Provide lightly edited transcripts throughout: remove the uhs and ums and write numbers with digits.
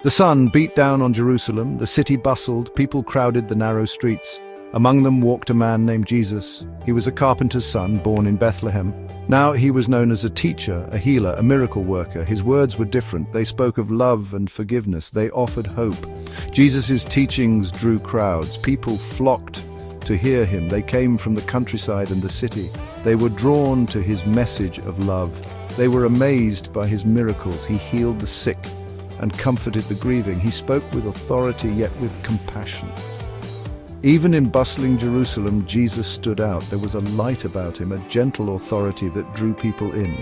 The sun beat down on Jerusalem, the city bustled, people crowded the narrow streets. Among them walked a man named Jesus. He was a carpenter's son, born in Bethlehem. Now he was known as a teacher, a healer, a miracle worker. His words were different. They spoke of love and forgiveness. They offered hope. Jesus' teachings drew crowds. People flocked to hear him. They came from the countryside and the city. They were drawn to his message of love. They were amazed by his miracles. He healed the sick and comforted the grieving. He spoke with authority, yet with compassion. Even in bustling Jerusalem, Jesus stood out. There was a light about him, a gentle authority that drew people in.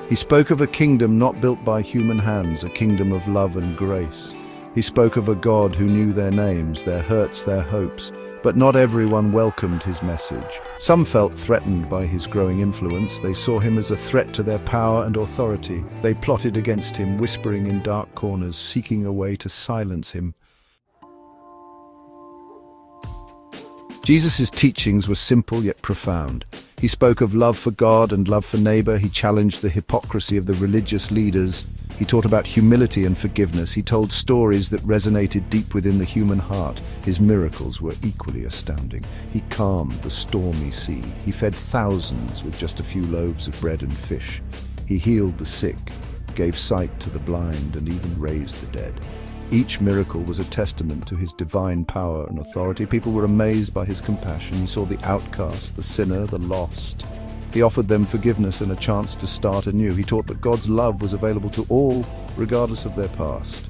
He spoke of a kingdom not built by human hands, a kingdom of love and grace. He spoke of a God who knew their names, their hurts, their hopes, but not everyone welcomed his message. Some felt threatened by his growing influence. They saw him as a threat to their power and authority. They plotted against him, whispering in dark corners, seeking a way to silence him. Jesus' teachings were simple yet profound. He spoke of love for God and love for neighbor. He challenged the hypocrisy of the religious leaders. He taught about humility and forgiveness. He told stories that resonated deep within the human heart. His miracles were equally astounding. He calmed the stormy sea. He fed thousands with just a few loaves of bread and fish. He healed the sick, gave sight to the blind, and even raised the dead. Each miracle was a testament to his divine power and authority. People were amazed by his compassion. He saw the outcast, the sinner, the lost. He offered them forgiveness and a chance to start anew. He taught that God's love was available to all, regardless of their past.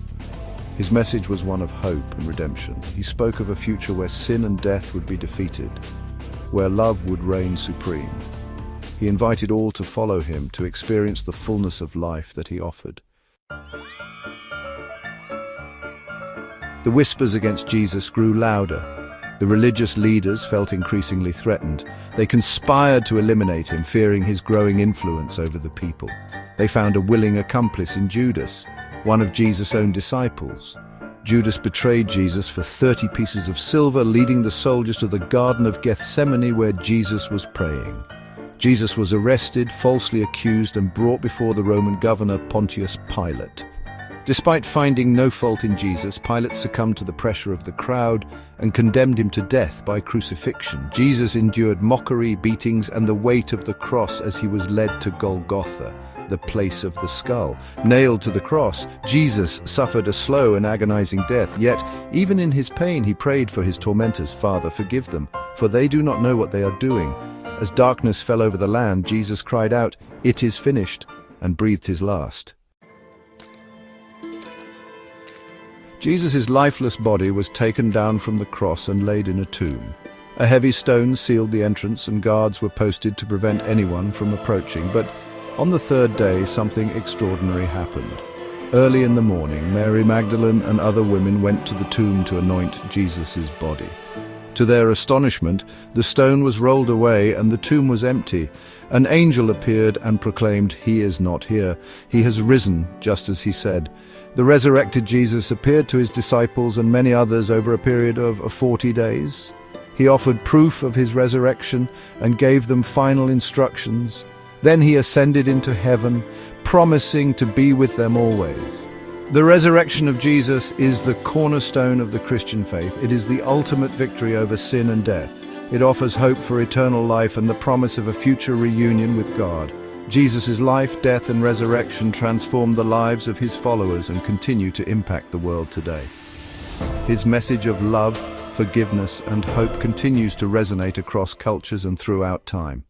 His message was one of hope and redemption. He spoke of a future where sin and death would be defeated, where love would reign supreme. He invited all to follow him, to experience the fullness of life that he offered. The whispers against Jesus grew louder. The religious leaders felt increasingly threatened. They conspired to eliminate him, fearing his growing influence over the people. They found a willing accomplice in Judas, one of Jesus' own disciples. Judas betrayed Jesus for 30 pieces of silver, leading the soldiers to the Garden of Gethsemane where Jesus was praying. Jesus was arrested, falsely accused, and brought before the Roman governor Pontius Pilate. Despite finding no fault in Jesus, Pilate succumbed to the pressure of the crowd and condemned him to death by crucifixion. Jesus endured mockery, beatings, and the weight of the cross as he was led to Golgotha, the place of the skull. Nailed to the cross, Jesus suffered a slow and agonizing death, yet even in his pain he prayed for his tormentors, "Father, forgive them, for they do not know what they are doing." As darkness fell over the land, Jesus cried out, "It is finished," and breathed his last. Jesus' lifeless body was taken down from the cross and laid in a tomb. A heavy stone sealed the entrance, and guards were posted to prevent anyone from approaching. But on the third day, something extraordinary happened. Early in the morning, Mary Magdalene and other women went to the tomb to anoint Jesus' body. To their astonishment, the stone was rolled away and the tomb was empty. An angel appeared and proclaimed, "He is not here. He has risen, just as he said." The resurrected Jesus appeared to his disciples and many others over a period of 40 days. He offered proof of his resurrection and gave them final instructions. Then he ascended into heaven, promising to be with them always. The resurrection of Jesus is the cornerstone of the Christian faith. It is the ultimate victory over sin and death. It offers hope for eternal life and the promise of a future reunion with God. Jesus' life, death, and resurrection transformed the lives of his followers and continue to impact the world today. His message of love, forgiveness, and hope continues to resonate across cultures and throughout time.